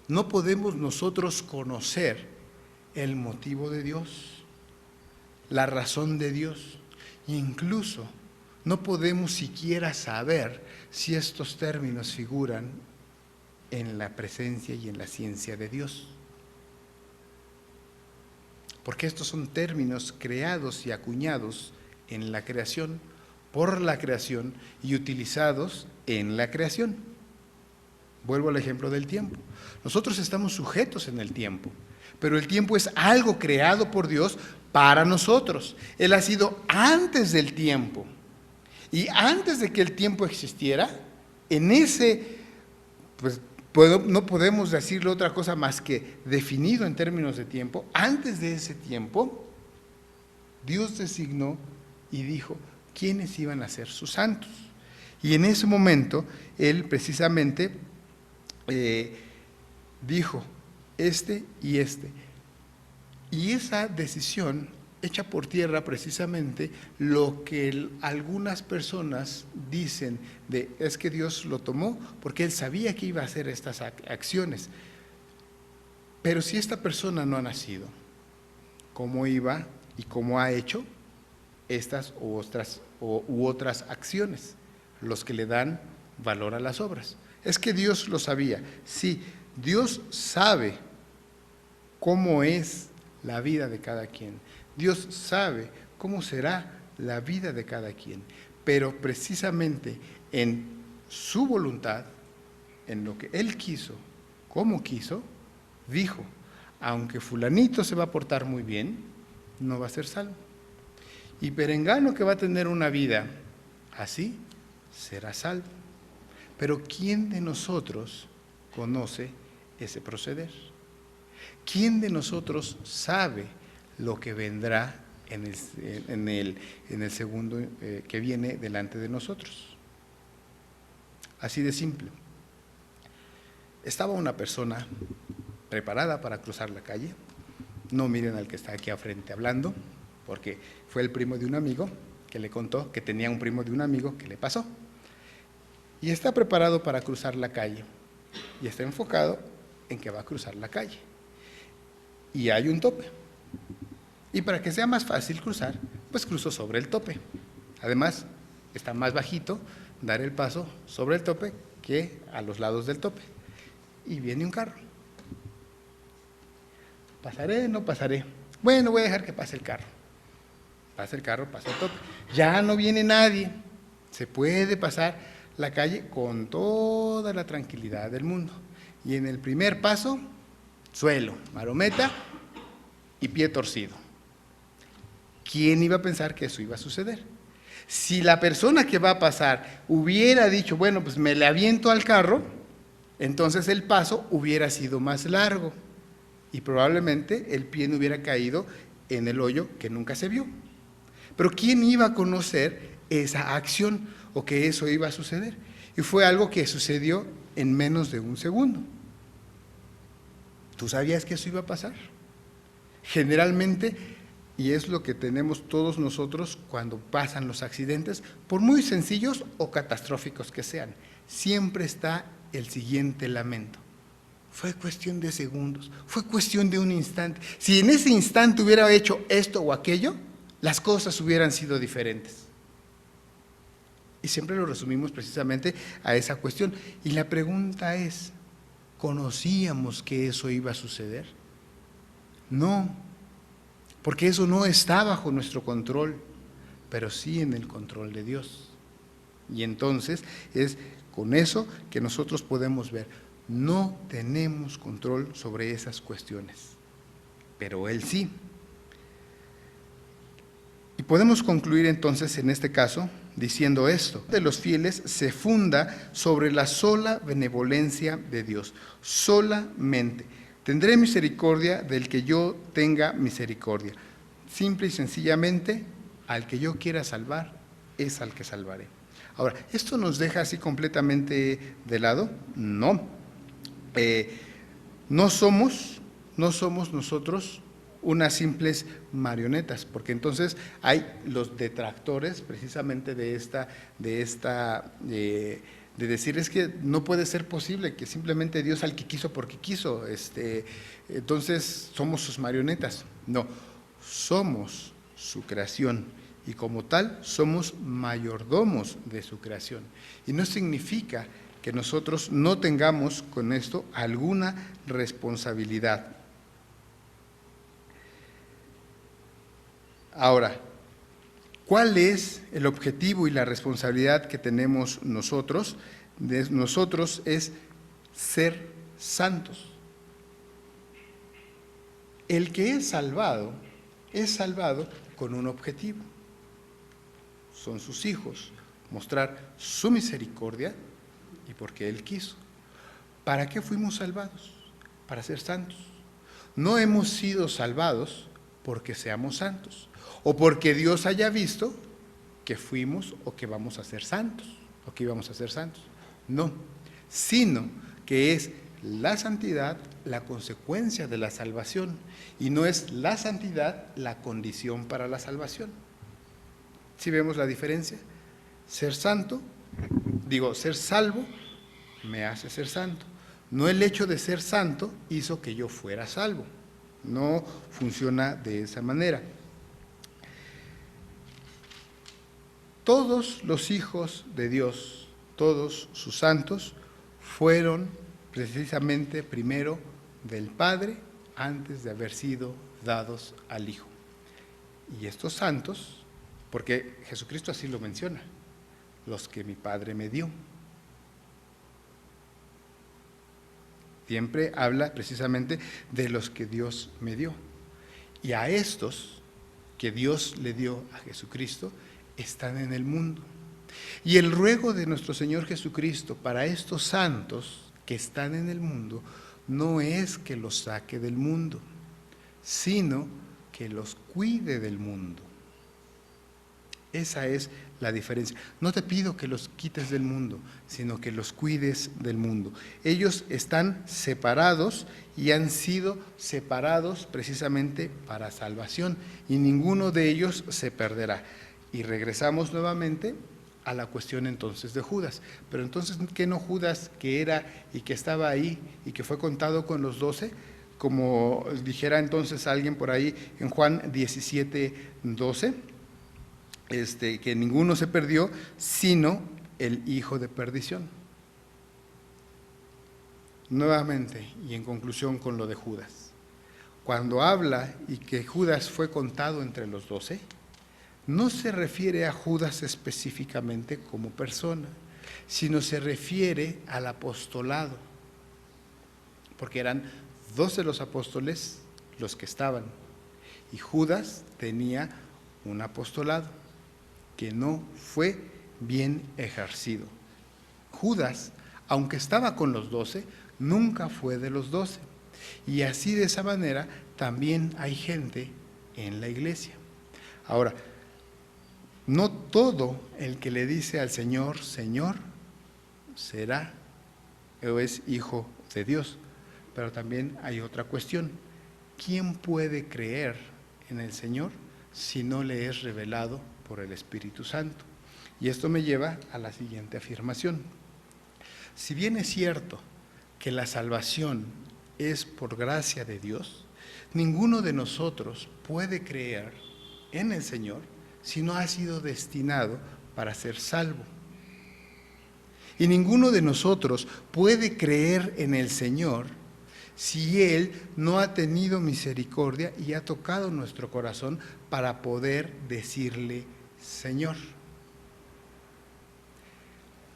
No podemos nosotros conocer el motivo de Dios, la razón de Dios, e incluso no podemos siquiera saber si estos términos figuran en la presencia y en la ciencia de Dios. Porque estos son términos creados y acuñados en la creación, por la creación y utilizados en la creación. Vuelvo al ejemplo del tiempo. Nosotros estamos sujetos en el tiempo, pero el tiempo es algo creado por Dios para nosotros. Él ha sido antes del tiempo. Y antes de que el tiempo existiera, en ese, pues no podemos decirle otra cosa más que definido en términos de tiempo, antes de ese tiempo, Dios designó y dijo quiénes iban a ser sus santos. Y en ese momento, Él precisamente dijo, este y este. Y esa decisión echa por tierra precisamente lo que algunas personas dicen de, es que Dios lo tomó porque Él sabía que iba a hacer estas acciones. Pero si esta persona no ha nacido, ¿cómo iba y cómo ha hecho estas u otras acciones? Los que le dan valor a las obras. Es que Dios lo sabía. Sí, Dios sabe cómo es la vida de cada quien. Dios sabe cómo será la vida de cada quien. Pero precisamente en su voluntad, en lo que Él quiso, como quiso, dijo, aunque fulanito se va a portar muy bien, no va a ser salvo. Y perengano que va a tener una vida así, será salvo. Pero ¿quién de nosotros conoce ese proceder? ¿Quién de nosotros sabe lo que vendrá en el segundo que viene delante de nosotros? Así de simple. Estaba una persona preparada para cruzar la calle. No miren al que está aquí a frente hablando, porque fue el primo de un amigo que le contó que tenía un primo de un amigo que le pasó. Y está preparado para cruzar la calle. Y está enfocado en que va a cruzar la calle. Y hay un tope. Y para que sea más fácil cruzar, pues cruzo sobre el tope. Además, está más bajito dar el paso sobre el tope que a los lados del tope. Y viene un carro. ¿Pasaré? ¿No pasaré? Bueno, voy a dejar que pase el carro. Pasa el carro, pasa el tope. Ya no viene nadie. Se puede pasar la calle con toda la tranquilidad del mundo. Y en el primer paso, suelo, marometa y pie torcido. ¿Quién iba a pensar que eso iba a suceder? Si la persona que va a pasar hubiera dicho, bueno, pues me le aviento al carro, entonces el paso hubiera sido más largo y probablemente el pie no hubiera caído en el hoyo que nunca se vio. Pero ¿quién iba a conocer esa acción o que eso iba a suceder? Y fue algo que sucedió en menos de un segundo. ¿Tú sabías que eso iba a pasar? Generalmente, y es lo que tenemos todos nosotros cuando pasan los accidentes, por muy sencillos o catastróficos que sean, siempre está el siguiente lamento. Fue cuestión de segundos, fue cuestión de un instante. Si en ese instante hubiera hecho esto o aquello, las cosas hubieran sido diferentes. Y siempre lo resumimos precisamente a esa cuestión. Y la pregunta es, ¿conocíamos que eso iba a suceder? No, porque eso no está bajo nuestro control, pero sí en el control de Dios. Y entonces es con eso que nosotros podemos ver, no tenemos control sobre esas cuestiones, pero Él sí. Y podemos concluir entonces en este caso diciendo esto: de los fieles se funda sobre la sola benevolencia de Dios, solamente. Tendré misericordia del que yo tenga misericordia. Simple y sencillamente, al que yo quiera salvar, es al que salvaré. Ahora, ¿esto nos deja así completamente de lado? No. No somos nosotros unas simples marionetas, porque entonces hay los detractores precisamente de decir, es que no puede ser posible que simplemente Dios al que quiso porque quiso, entonces somos sus marionetas. No, somos su creación y como tal somos mayordomos de su creación. Y no significa que nosotros no tengamos con esto alguna responsabilidad. Ahora, ¿cuál es el objetivo y la responsabilidad que tenemos nosotros? Nosotros es ser santos. El que es salvado con un objetivo. Son sus hijos, mostrar su misericordia y porque Él quiso. ¿Para qué fuimos salvados? Para ser santos. No hemos sido salvados porque seamos santos, o porque Dios haya visto que fuimos o que vamos a ser santos, o que íbamos a ser santos. No, sino que es la santidad la consecuencia de la salvación, y no es la santidad la condición para la salvación. ¿Sí vemos la diferencia? Ser salvo me hace ser santo. No el hecho de ser santo hizo que yo fuera salvo. No funciona de esa manera. Todos los hijos de Dios, todos sus santos, fueron precisamente primero del Padre antes de haber sido dados al Hijo. Y estos santos, porque Jesucristo así lo menciona, los que mi Padre me dio. Siempre habla precisamente de los que Dios me dio. Y a estos que Dios le dio a Jesucristo, están en el mundo. Y el ruego de nuestro Señor Jesucristo para estos santos que están en el mundo no es que los saque del mundo, sino que los cuide del mundo. Esa es la diferencia. No te pido que los quites del mundo, sino que los cuides del mundo. Ellos están separados y han sido separados precisamente para salvación, y ninguno de ellos se perderá. Y regresamos nuevamente a la cuestión entonces de Judas. Pero entonces, ¿qué no Judas que era y que estaba ahí y que fue contado con los 12? Como dijera entonces alguien por ahí en Juan 17:12, que ninguno se perdió, sino el hijo de perdición. Nuevamente, y en conclusión con lo de Judas, cuando habla y que Judas fue contado entre los 12, no se refiere a Judas específicamente como persona, sino se refiere al apostolado, porque eran 12 los apóstoles los que estaban, y Judas tenía un apostolado que no fue bien ejercido. Judas, aunque estaba con los 12, nunca fue de los 12, y así de esa manera también hay gente en la iglesia. Ahora, no todo el que le dice al Señor, Señor, será o es hijo de Dios. Pero también hay otra cuestión. ¿Quién puede creer en el Señor si no le es revelado por el Espíritu Santo? Y esto me lleva a la siguiente afirmación. Si bien es cierto que la salvación es por gracia de Dios, ninguno de nosotros puede creer en el Señor si no ha sido destinado para ser salvo. Y ninguno de nosotros puede creer en el Señor si Él no ha tenido misericordia y ha tocado nuestro corazón para poder decirle Señor.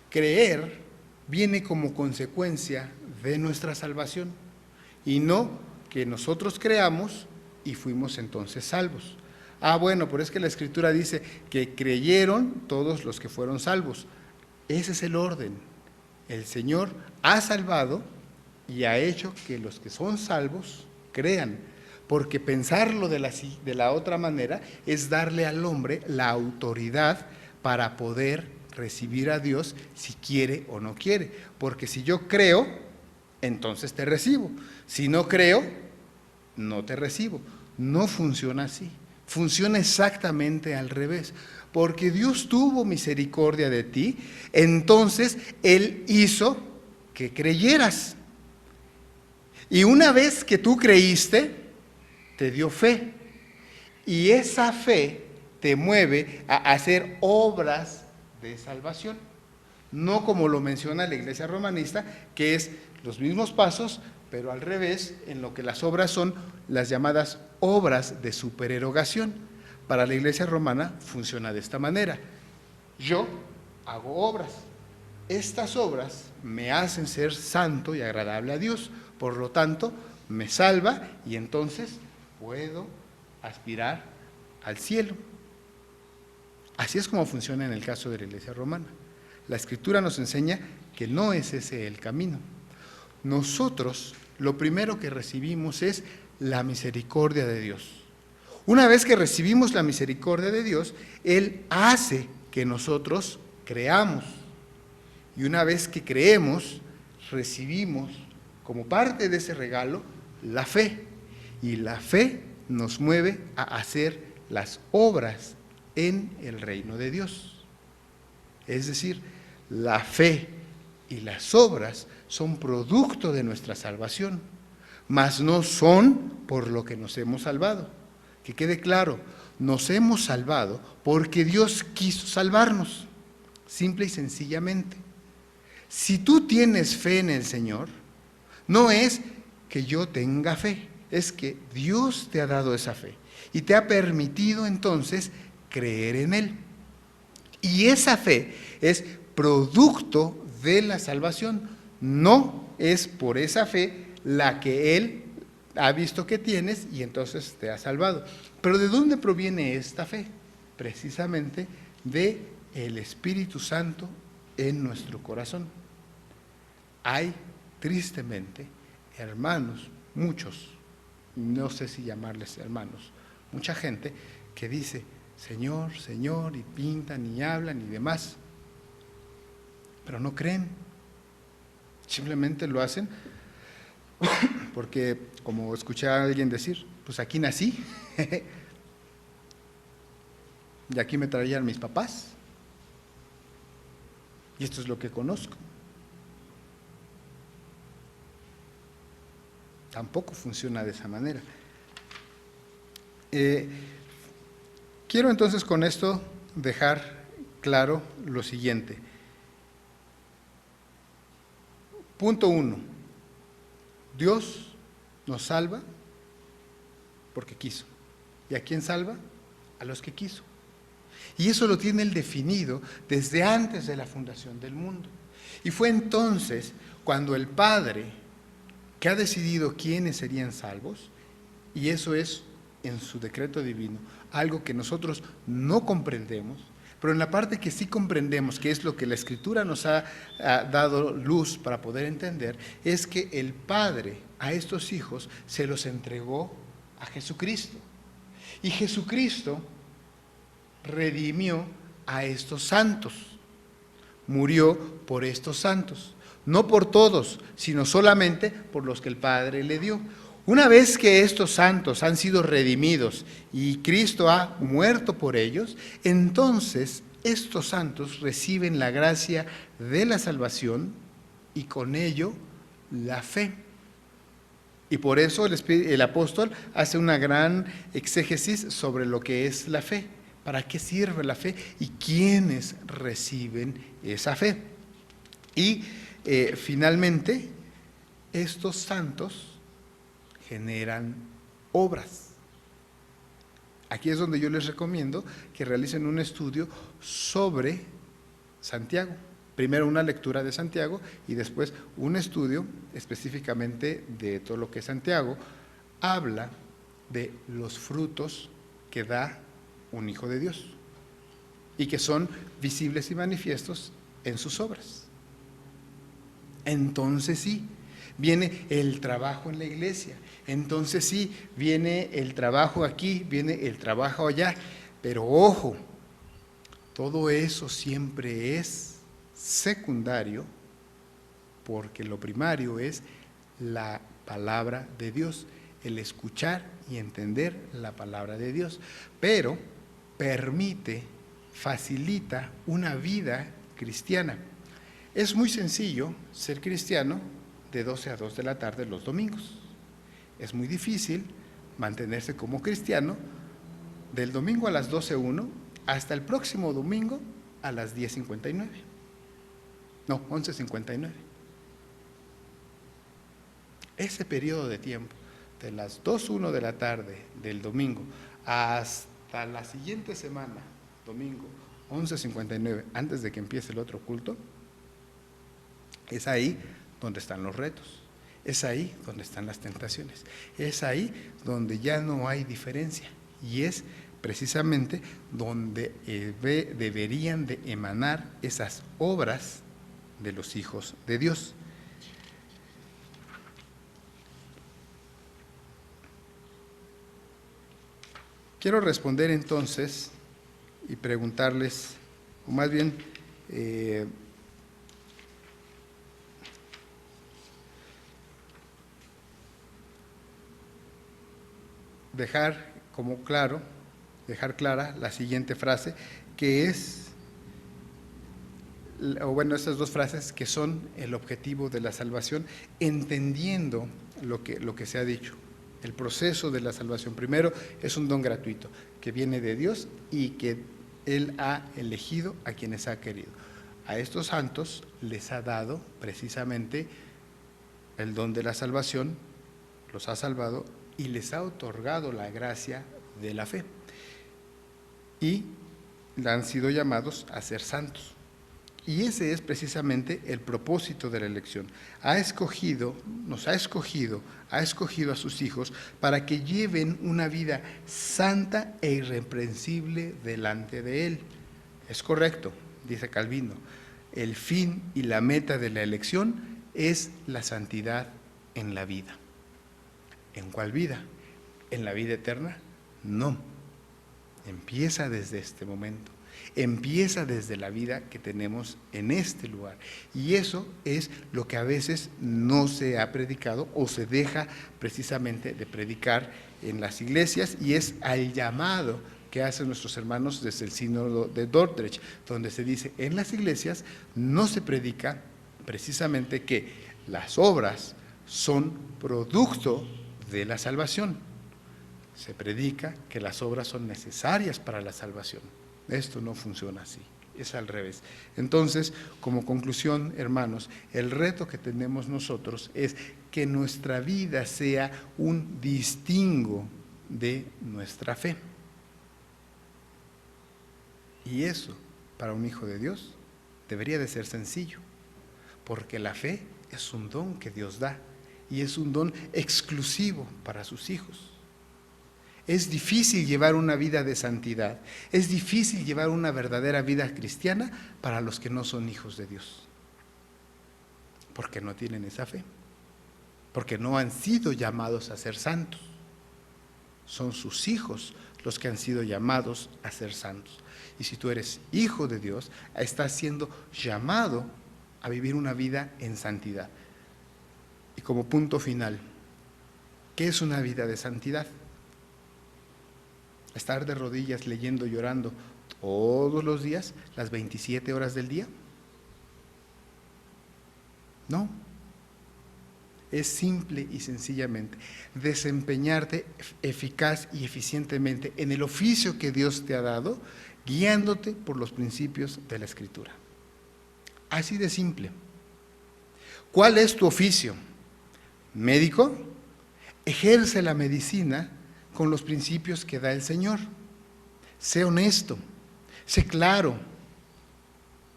Creer viene como consecuencia de nuestra salvación y no que nosotros creamos y fuimos entonces salvos. Bueno, pero es que la Escritura dice que creyeron todos los que fueron salvos. Ese es el orden. El Señor ha salvado y ha hecho que los que son salvos crean, porque pensarlo de la otra manera es darle al hombre la autoridad para poder recibir a Dios si quiere o no quiere, porque si yo creo, entonces te recibo, si no creo, no te recibo. No funciona así, funciona exactamente al revés. Porque Dios tuvo misericordia de ti, entonces Él hizo que creyeras. Y una vez que tú creíste, te dio fe. Y esa fe te mueve a hacer obras de salvación. No como lo menciona la Iglesia romanista, que es los mismos pasos, pero al revés, en lo que las obras son las llamadas obras de supererogación. Para la Iglesia romana funciona de esta manera. Yo hago obras. Estas obras me hacen ser santo y agradable a Dios. Por lo tanto, me salva y entonces puedo aspirar al cielo. Así es como funciona en el caso de la Iglesia romana. La Escritura nos enseña que no es ese el camino. Nosotros lo primero que recibimos es la misericordia de Dios. Una vez que recibimos la misericordia de Dios, Él hace que nosotros creamos. Y una vez que creemos, recibimos como parte de ese regalo la fe. Y la fe nos mueve a hacer las obras en el reino de Dios. Es decir, la fe y las obras son producto de nuestra salvación, mas no son por lo que nos hemos salvado. Que quede claro, nos hemos salvado porque Dios quiso salvarnos, simple y sencillamente. Si tú tienes fe en el Señor, no es que yo tenga fe, es que Dios te ha dado esa fe y te ha permitido entonces creer en Él. Y esa fe es producto de la salvación, no es por esa fe la que Él ha visto que tienes y entonces te ha salvado. Pero ¿de dónde proviene esta fe? Precisamente de el Espíritu Santo en nuestro corazón. Hay, tristemente, hermanos, muchos, no sé si llamarles hermanos, mucha gente que dice, Señor, Señor, y pintan y hablan y demás, pero no creen, simplemente lo hacen porque, como escuché a alguien decir, pues aquí nací y aquí me traían mis papás y esto es lo que conozco. Tampoco funciona de esa manera. Quiero entonces con esto dejar claro lo siguiente. Punto 1. Dios nos salva porque quiso. ¿Y a quién salva? A los que quiso. Y eso lo tiene Él definido desde antes de la fundación del mundo. Y fue entonces cuando el Padre, que ha decidido quiénes serían salvos, y eso es en su decreto divino, algo que nosotros no comprendemos, pero en la parte que sí comprendemos, que es lo que la Escritura nos ha dado luz para poder entender, es que el Padre a estos hijos se los entregó a Jesucristo. Y Jesucristo redimió a estos santos, murió por estos santos, no por todos, sino solamente por los que el Padre le dio. Una vez que estos santos han sido redimidos y Cristo ha muerto por ellos, entonces estos santos reciben la gracia de la salvación y con ello la fe. Y por eso el apóstol hace una gran exégesis sobre lo que es la fe, para qué sirve la fe y quiénes reciben esa fe. Y finalmente, estos santos generan obras. Aquí es donde yo les recomiendo que realicen un estudio sobre Santiago. Primero una lectura de Santiago y después un estudio específicamente de todo lo que Santiago habla de los frutos que da un hijo de Dios y que son visibles y manifiestos en sus obras. Entonces sí, viene el trabajo en la iglesia, entonces sí, viene el trabajo aquí, viene el trabajo allá, pero ojo, todo eso siempre es secundario, porque lo primario es la palabra de Dios, el escuchar y entender la palabra de Dios, pero permite, facilita una vida cristiana. Es muy sencillo ser cristiano de 12 a 2 de la tarde los domingos. Es muy difícil mantenerse como cristiano del domingo a las 12:01 hasta el próximo domingo a las 10:59. No, 11:59. Ese periodo de tiempo, de las 2:01 de la tarde del domingo hasta la siguiente semana, domingo 11:59, antes de que empiece el otro culto, es ahí donde están los retos, es ahí donde están las tentaciones, es ahí donde ya no hay diferencia y es precisamente donde deberían de emanar esas obras de los hijos de Dios. Quiero responder entonces y preguntarles, o más bien dejar clara la siguiente frase, que es, o bueno, estas dos frases que son el objetivo de la salvación, entendiendo lo que se ha dicho. El proceso de la salvación, primero, es un don gratuito que viene de Dios y que Él ha elegido a quienes ha querido. A estos santos les ha dado precisamente el don de la salvación, los ha salvado y les ha otorgado la gracia de la fe. Y han sido llamados a ser santos. Y ese es precisamente el propósito de la elección. Nos ha escogido a sus hijos para que lleven una vida santa e irreprensible delante de Él. Es correcto, dice Calvino, el fin y la meta de la elección es la santidad en la vida. ¿En cuál vida? ¿En la vida eterna? No. Empieza desde este momento. Empieza desde la vida que tenemos en este lugar. Y eso es lo que a veces no se ha predicado o se deja precisamente de predicar en las iglesias, y es al llamado que hacen nuestros hermanos desde el sínodo de Dordrecht, donde se dice, en las iglesias no se predica precisamente que las obras son producto de la salvación. Se predica que las obras son necesarias para la salvación. Esto no funciona así, es al revés. Entonces, como conclusión, hermanos, el reto que tenemos nosotros es que nuestra vida sea un distingo de nuestra fe. Y eso, para un hijo de Dios, debería de ser sencillo, porque la fe es un don que Dios da y es un don exclusivo para sus hijos. Es difícil llevar una vida de santidad, es difícil llevar una verdadera vida cristiana para los que no son hijos de Dios, porque no tienen esa fe, porque no han sido llamados a ser santos. Son sus hijos los que han sido llamados a ser santos. Y si tú eres hijo de Dios, estás siendo llamado a vivir una vida en santidad. Y como punto final, ¿qué es una vida de santidad? ¿Estar de rodillas leyendo, llorando todos los días, las 27 horas del día? No. Es simple y sencillamente desempeñarte eficaz y eficientemente en el oficio que Dios te ha dado, guiándote por los principios de la Escritura. Así de simple. ¿Cuál es tu oficio? ¿Médico? Ejerce la medicina con los principios que da el Señor. Sé honesto, sé claro,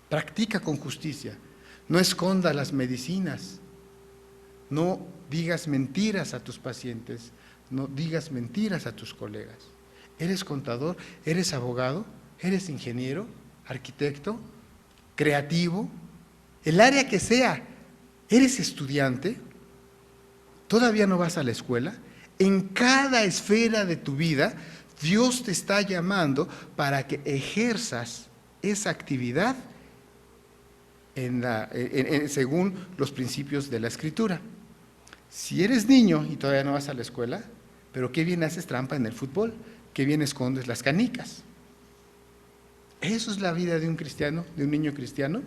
practica con justicia, no escondas las medicinas, no digas mentiras a tus pacientes, no digas mentiras a tus colegas. ¿Eres contador? ¿Eres abogado? ¿Eres ingeniero? ¿Arquitecto? ¿Creativo? El área que sea. ¿Eres estudiante? ¿Todavía no vas a la escuela? En cada esfera de tu vida, Dios te está llamando para que ejerzas esa actividad según los principios de la Escritura. Si eres niño y todavía no vas a la escuela, pero qué bien haces trampa en el fútbol, qué bien escondes las canicas. ¿Eso es la vida de un cristiano, de un niño cristiano?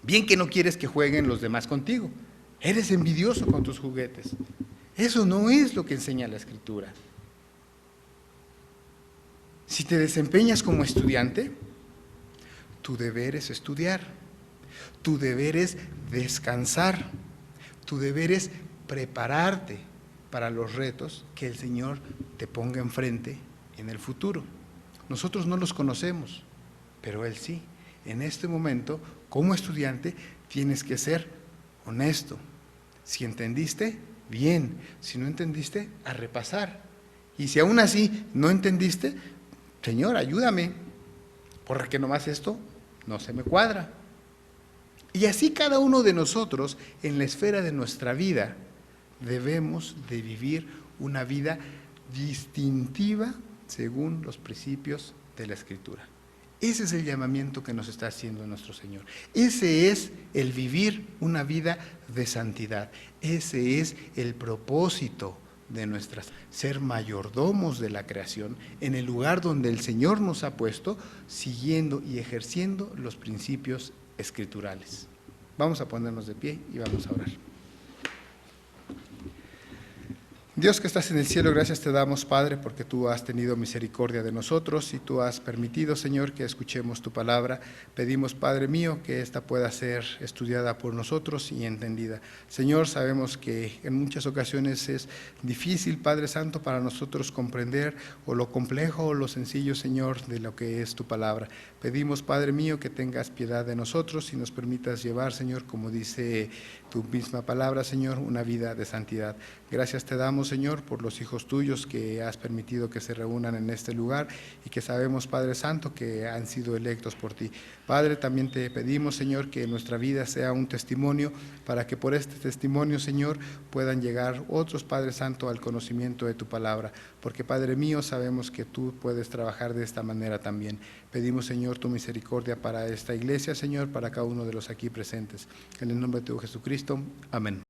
Bien que no quieres que jueguen los demás contigo, eres envidioso con tus juguetes. Eso no es lo que enseña la Escritura. Si te desempeñas como estudiante, tu deber es estudiar, tu deber es descansar, tu deber es prepararte para los retos que el Señor te ponga enfrente en el futuro. Nosotros no los conocemos, pero Él sí. En este momento, como estudiante, tienes que ser honesto. Si entendiste, bien. Si no entendiste, a repasar. Y si aún así no entendiste, Señor, ayúdame, porque nomás esto no se me cuadra. Y así cada uno de nosotros, en la esfera de nuestra vida, debemos de vivir una vida distintiva según los principios de la Escritura. Ese es el llamamiento que nos está haciendo nuestro Señor. Ese es el vivir una vida de santidad. Ese es el propósito de nuestras, ser mayordomos de la creación en el lugar donde el Señor nos ha puesto, siguiendo y ejerciendo los principios escriturales. Vamos a ponernos de pie y vamos a orar. Dios que estás en el cielo, gracias te damos, Padre, porque tú has tenido misericordia de nosotros y tú has permitido, Señor, que escuchemos tu palabra. Pedimos, Padre mío, que esta pueda ser estudiada por nosotros y entendida. Señor, sabemos que en muchas ocasiones es difícil, Padre Santo, para nosotros comprender o lo complejo o lo sencillo, Señor, de lo que es tu palabra. Pedimos, Padre mío, que tengas piedad de nosotros y nos permitas llevar, Señor, como dice tu misma palabra, Señor, una vida de santidad. Gracias te damos, Señor, por los hijos tuyos que has permitido que se reúnan en este lugar y que sabemos, Padre Santo, que han sido electos por ti. Padre, también te pedimos, Señor, que nuestra vida sea un testimonio para que por este testimonio, Señor, puedan llegar otros, Padre Santo, al conocimiento de tu palabra. Porque, Padre mío, sabemos que tú puedes trabajar de esta manera también. Pedimos, Señor, tu misericordia para esta iglesia, Señor, para cada uno de los aquí presentes. En el nombre de tu Jesucristo. Amén.